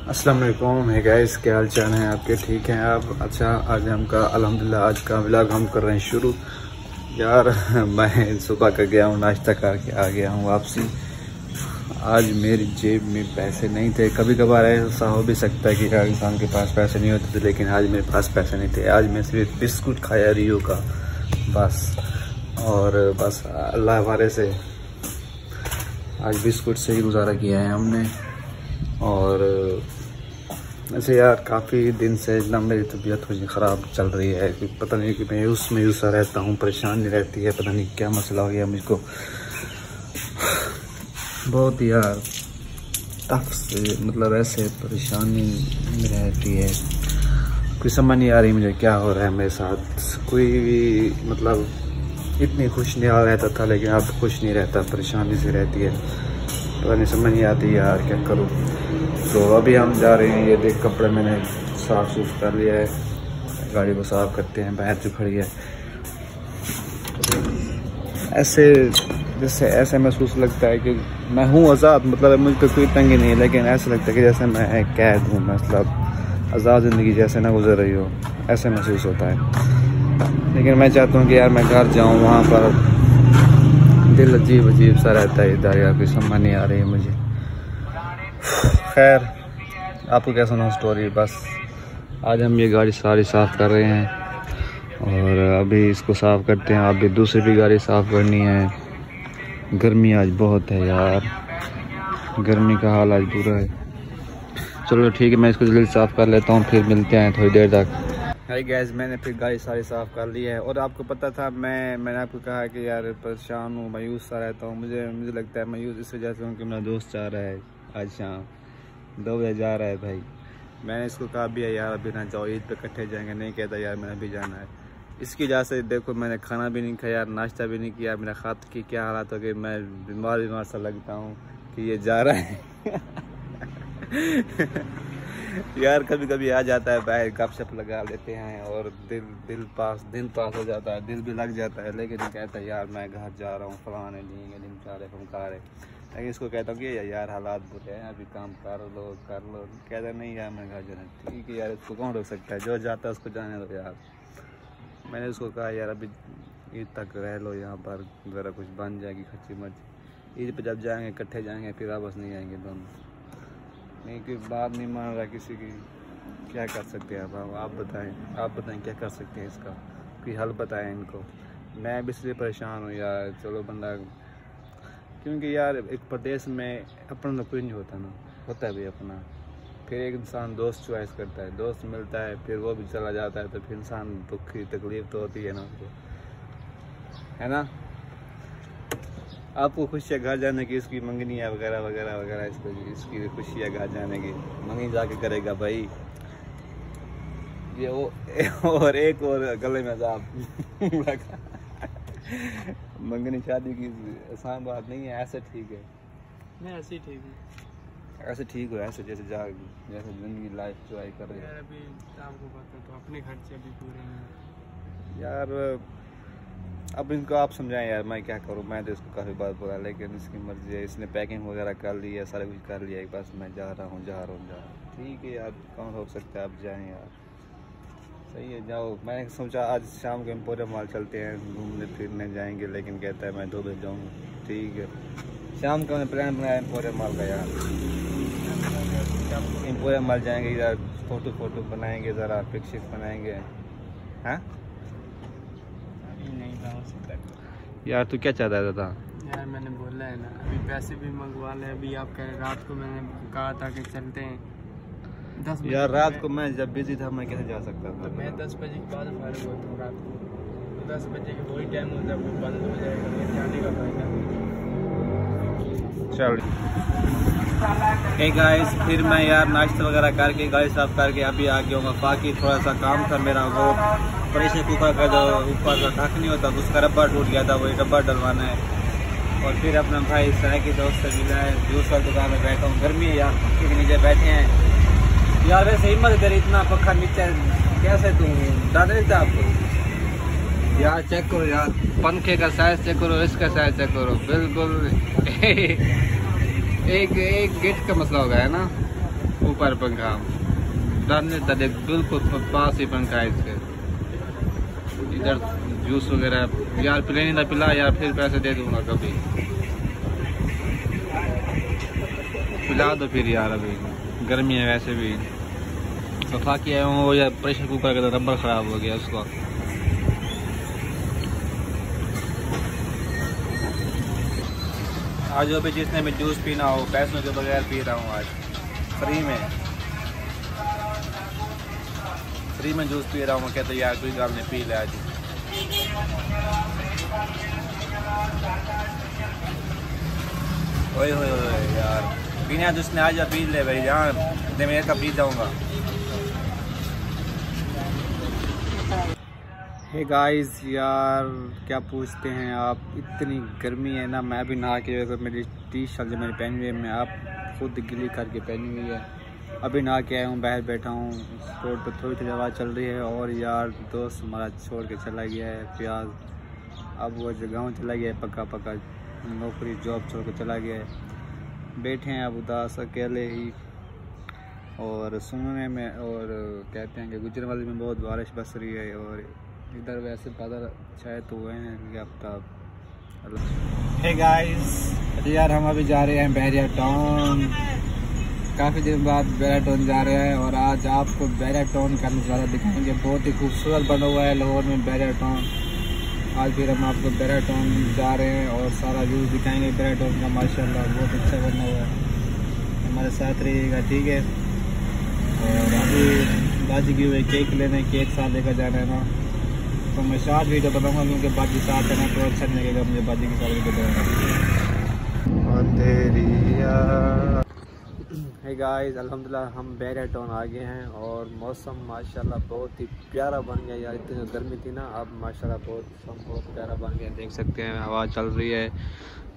अस्सलाम वालेकुम। है गाइस, क्या हाल चाल है आपके? ठीक हैं आप? अच्छा, आज हमका अल्हम्दुलिल्लाह आज का व्लॉग हम कर रहे हैं शुरू। यार मैं सुबह का गया हूँ, नाश्ता करके आ गया हूँ वापसी। आज मेरी जेब में पैसे नहीं थे। कभी कभार ऐसा हो भी सकता है कि यार इंसान के पास पैसे नहीं होते थे, लेकिन आज मेरे पास पैसे नहीं थे। आज मैं सिर्फ बिस्कुट खाया रियो का बस, और बस अल्लाह हवाले से आज बिस्कुट से ही गुजारा किया है हमने। और वैसे यार काफ़ी दिन से ना मेरी तबीयत थोड़ी ख़राब चल रही है कि पता नहीं कि मैं उसमें यूँ रहता हूँ, परेशानी रहती है, पता नहीं क्या मसला हो गया मुझको। बहुत यार टफ से मतलब ऐसे परेशानी रहती है, कोई समझ नहीं आ रही मुझे क्या हो रहा है मेरे साथ। कोई भी मतलब इतनी खुश नहीं आ रहता था, लेकिन अब खुश नहीं रहता, परेशानी से रहती है, पता नहीं समझ नहीं आती यार क्या करूँ। तो अभी हम जा रहे हैं, ये देख कपड़े मैंने साफ़ सूफ कर लिया है, गाड़ी को साफ़ करते हैं, बाहर जो खड़ी है। ऐसे जैसे ऐसे महसूस लगता है कि मैं हूँ आज़ाद, मतलब मुझ पर कोई तंगी नहीं है, लेकिन ऐसा लगता है कि जैसे मैं कैद हूँ, मतलब आज़ाद ज़िंदगी जैसे ना गुजर रही हो, ऐसे महसूस होता है। लेकिन मैं चाहता हूँ कि यार मैं घर जाऊँ, वहाँ पर दिल अजीब अजीब सा रहता है इधर, यार कोई समझ नहीं आ रही है मुझे। खैर, आपको क्या सुनाऊं स्टोरी। बस आज हम ये गाड़ी सारी साफ़ कर रहे हैं, और अभी इसको साफ़ करते हैं। अभी दूसरी भी गाड़ी साफ़ करनी है। गर्मी आज बहुत है यार, गर्मी का हाल आज बुरा है। चलो ठीक है, मैं इसको जल्दी साफ़ कर लेता हूँ, फिर मिलते हैं थोड़ी देर तक। हाय गाइस, मैंने फिर गाड़ी सारी साफ़ कर ली है। और आपको पता था, मैंने आपको कहा कि यार परेशान हूँ, मायूस सा रहता हूँ। मुझे लगता है मायूस इस वजह से हूँ कि मेरा दोस्त चाह रहा है आज शाम 2 बजे जा रहा है भाई। मैंने इसको कहा भी है यार अभी ना जाओ, ईद पे इकट्ठे जाएंगे। नहीं कहता यार मैंने भी जाना है। इसकी वजह से देखो मैंने खाना भी नहीं खाया, नाश्ता भी नहीं किया। मेरा खात की क्या हालात हो गई, मैं बीमार सा लगता हूँ कि ये जा रहा है। यार कभी कभी आ जाता है बाहर, गपशप लगा लेते हैं, और दिन पास हो जाता है, दिल भी लग जाता है। लेकिन कहता है यार मैं घर जा रहा हूँ, फलाने नहीं दिन चारे फमकार है। लेकिन इसको कहता हूँ कि यार हालात बुरे हैं, अभी काम कर लो। कहता नहीं यार मैं घर जाना। ठीक है यार, इसको कौन रोक सकता है, जो जाता है उसको जाने दो यार। मैंने उसको कहा यार अभी ईद तक रह लो यहाँ पर, ज़रा कुछ बन जाएगी खर्ची मर्ची। ईद पे जब जाएंगे इकट्ठे जाएंगे, फिर वापस नहीं आएंगे दोनों। नहीं कि बात नहीं मान रहा किसी की, क्या कर सकते हैं अब आप बताएं क्या कर सकते हैं इसका, कोई हल बताएं इनको। मैं भी इसलिए परेशान हूँ यार। चलो बंदा, क्योंकि यार एक प्रदेश में अपना तो कोई नहीं होता ना, होता है भी अपना। फिर एक इंसान दोस्त चॉइस करता है, दोस्त मिलता है, फिर वो भी चला जाता है, तो फिर इंसान दुखी तकलीफ तो होती है ना उसको, है ना। आपको खुशी है घर जाने की, इसकी मंगनी है वगैरह वगैरह वगैरह, इसकी खुशी है घर जाने की, मंगनी जाके करेगा भाई ये वो। और एक और गले में साहब मंगनी शादी की आसान बात नहीं है। ऐसे ठीक है, नहीं ऐसे ही ठीक है, ऐसे ठीक हो, ऐसे जैसे जिंदगी लाइफ जो आई कर रहे हैं। अभी आपको पता तो अपने खर्चे अभी पूरे नहीं यार। अब इनको आप समझाएं यार, मैं क्या करूं। मैं तो इसको काफ़ी बात बोला, लेकिन इसकी मर्जी है। इसने पैकिंग वगैरह कर ली है, सारा कुछ कर लिया है, बस मैं जा रहा हूं। ठीक है यार, कौन रोक सकता है, आप जाएं यार। सही है, जाओ। मैंने सोचा आज शाम को एम्पोरियम मॉल चलते हैं, घूमने फिरने जाएंगे, लेकिन कहता है मैं 2 बजे जाऊँगा। ठीक है, शाम को मैंने प्लान बनाया एम्पोरियम मॉल का यार। एम्पोरियम मॉल जाएंगे यार, फ़ोटो बनाएंगे, ज़रा पिक बनाएंगे। हाँ यार, तू क्या चाहता था? यार मैंने बोला है ना, अभी पैसे भी मंगवा ले। अभी आप कह रहे, रात को मैंने कहा था कि चलते हैं 10 बजे। यार रात को मैं जब बिजी था, मैं कैसे जा सकता था? मैं 10 बजे के बाद फारिग होता हूँ रात को। 10 बजे के वही टाइम होता है, वो बंद हो जाएगा, फिर जाने का फायदा। चल hey गाइस, फिर मैं यार नाश्ता वगैरह करके गाड़ी साफ करके अभी आ गया हूँ। बाकी थोड़ा सा काम था मेरा, वो प्रेशर कुकर का जो ऊपर का ढक नहीं होता, उसका रब्बर टूट गया था, वही रब्बर डलवाना है। और फिर अपना भाई सराय के दोस्त से मिला है, जूस वाली दुकान में बैठा हूँ। गर्मी है यार, पक्के के नीचे बैठे हैं यार। वैसे हिम्मत करी, इतना पक्का नीचे कैसे तुम डर नहीं था आपको यार? चेक करो यार, पंखे का साइज चेक करो, इसका साइज चेक करो, बिल्कुल एक गेट का मसला हो गया है ना। ऊपर पंखा, डरने तले बिल्कुल पास ही पंखा है इसके। इधर जूस वगैरह यार पिलाने ना पिला यार, फिर पैसे दे दूंगा कभी। पिला दो फिर यार, अभी गर्मी है वैसे भी। तो खा के आया हूँ, या प्रेशर कुकर का रबर ख़राब हो गया उसका। आज अभी जिसने भी जूस पीना हो पैसों के बगैर पी रहा हूँ। आज फ्री में जूस पी रहा हूँ। कहते यार कोई गाल ने पी ले आज। ओए होए होए यार, बिना जिसने आज पी ले भाई जान, मैं कब पी जाऊँगा। हे गाइस यार, क्या पूछते हैं आप, इतनी गर्मी है ना। मैं भी नहा के, तो मेरी टी शर्ट जो मैंने पहनी हुई है मैं आप खुद गिली करके पहनी हुई है। अभी नहा के आया हूँ, बाहर बैठा हूँ रोड पर, थोड़ी थोड़ी हवा चल रही है। और यार दोस्त हमारा छोड़ के चला गया है प्याज, अब वो जो गाँव चला गया है, पक्का नौकरी जॉब छोड़ के चला गया है। बैठे हैं अब उदास अकेले ही। और सुनने में और कहते हैं कि गुजरांवाला में बहुत बारिश बरस रही है, और इधर वैसे बादल छाए तो हुए हैं आफ्ताब। हे गाइस यार, हम अभी जा रहे हैं बैरिया टाउन। काफ़ी दिन बाद बैरिया टाउन जा रहे हैं, और आज आपको बैरिया टाउन का नज़ारा दिखाएंगे। बहुत ही खूबसूरत बना हुआ है लाहौर में बैरिया टाउन। आज फिर हम आपको बैरिया टाउन जा रहे हैं और सारा व्यू दिखाएंगे बैरिया टाउन का। माशाल्लाह बहुत अच्छा बना हुआ है। हमारे साथ रहिएगा, ठीक है। और अभी बाजी की हुई केक लेने, केक साथ लेकर जाना है ना, तो मैं शॉर्ट वीडियो बनाऊंगा क्योंकि बाजी साथ है ना, तो अच्छा नहीं लगेगा मुझे बाजी के साथ वीडियो बनाना। हे गाइस, अल्हम्दुलिल्लाह हम बैरिया टाउन आ गए हैं, और मौसम माशाल्लाह बहुत ही प्यारा बन गया यार। इतनी गर्मी थी ना, अब माशाल्लाह बहुत प्यारा बन गया। देख सकते हैं हवा चल रही है,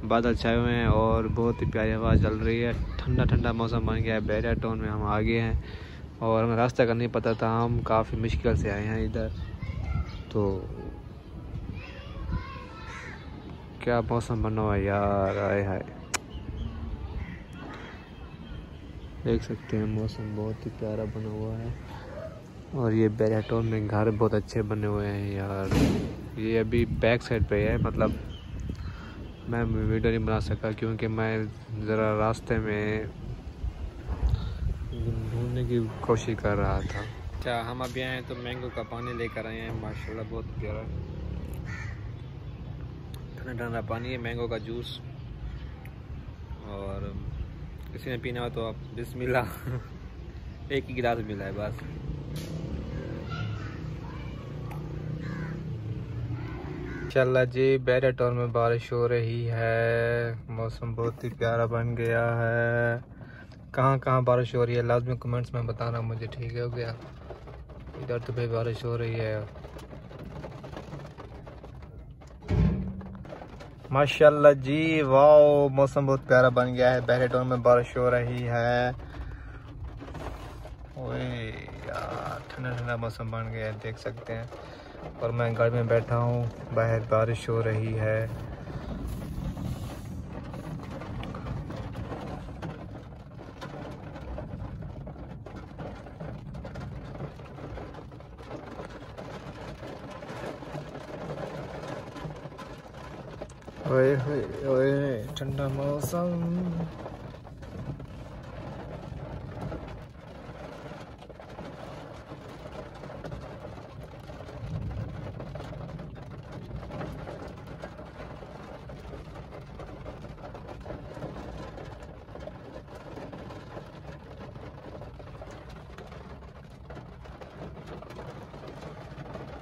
बादल छाए हुए हैं, और बहुत ही प्यारी हवा चल रही है। ठंडा ठंडा मौसम बन गया है। बैरिया टाउन में हम आ गए हैं, और हमें रास्ता का नहीं पता था, हम काफ़ी मुश्किल से आए हैं इधर। तो क्या मौसम बना हुआ है यार, आए हाय। देख सकते हैं मौसम बहुत ही प्यारा बना हुआ है। और ये बैरिया टाउन में घर बहुत अच्छे बने हुए हैं यार। ये अभी बैक साइड पे है, मतलब मैं वीडियो नहीं बना सका क्योंकि मैं ज़रा रास्ते में ढूंढने की कोशिश कर रहा था। अच्छा, हम अभी आए तो मैंगो का पानी लेकर आए हैं, माशाल्लाह बहुत प्यारा ठंडा ठंडा पानी है, मैंगो का जूस। और किसी ने पीना हो तो आप बिस्मिल्लाह। एक ही गिलास मिला है बस। इंशाल्लाह जी, बैरिया टाउन में बारिश हो रही है, मौसम बहुत ही प्यारा बन गया है। कहाँ कहाँ बारिश हो रही है लाजमी कमेंट्स में बताना मुझे, ठीक है हो गया। इधर तो भाई बारिश हो रही है माशाल्लाह जी, वाह मौसम बहुत प्यारा बन गया है। बैरिया टाउन में बारिश हो रही है। ओए यार, ठंडा ठंडा मौसम बन गया है, देख सकते हैं। और मैं गाड़ी में बैठा हूँ, बाहर बारिश हो रही है। ओए ओए ठंडा मौसम।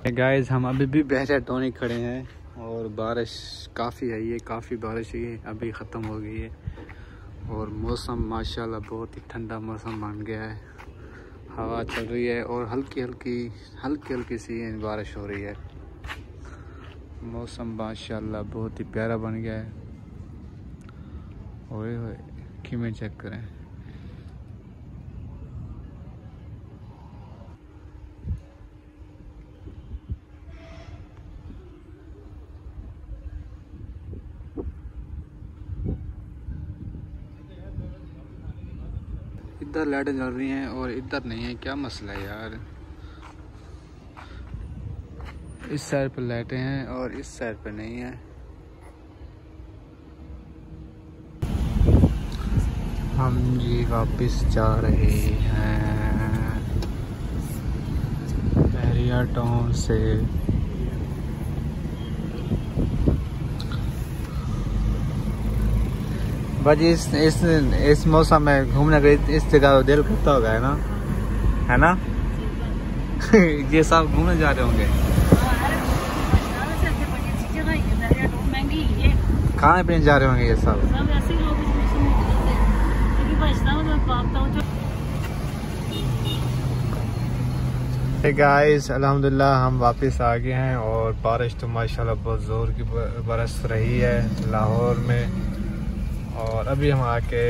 गाइस, हम अभी भी बैरिया टाउन ही खड़े हैं, और बारिश काफ़ी है, ये काफ़ी बारिश है, अभी ख़त्म हो गई है। और मौसम माशाल्लाह बहुत ही ठंडा मौसम बन गया है। हवा चल रही है, और हल्की हल्की सी बारिश हो रही है। मौसम माशाल्लाह बहुत ही प्यारा बन गया है। ओए होए, कीमें चेक करें। इधर लाइटें जल रही हैं और इधर नहीं है, क्या मसला है यार। इस साइड पर लाइटें हैं और इस साइड पर नहीं है। हम जी वापस जा रहे हैं एरिया टाउन से। भाजी इस मौसम में घूमने का इस जगह दिल करता होगा, है ना ये सब घूमने जा रहे होंगे, खाने पीने जा रहे होंगे ये सब। हे गाइस, अल्हम्दुलिल्लाह हम वापस आ गए हैं और बारिश तो माशाल्लाह बहुत ज़ोर की बरस रही है लाहौर में। और अभी हम आके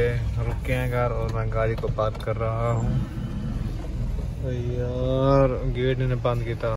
रुके हैं घर और मैं गाड़ी को पार्क कर रहा हूँ। यार गेट ने बंद किया था।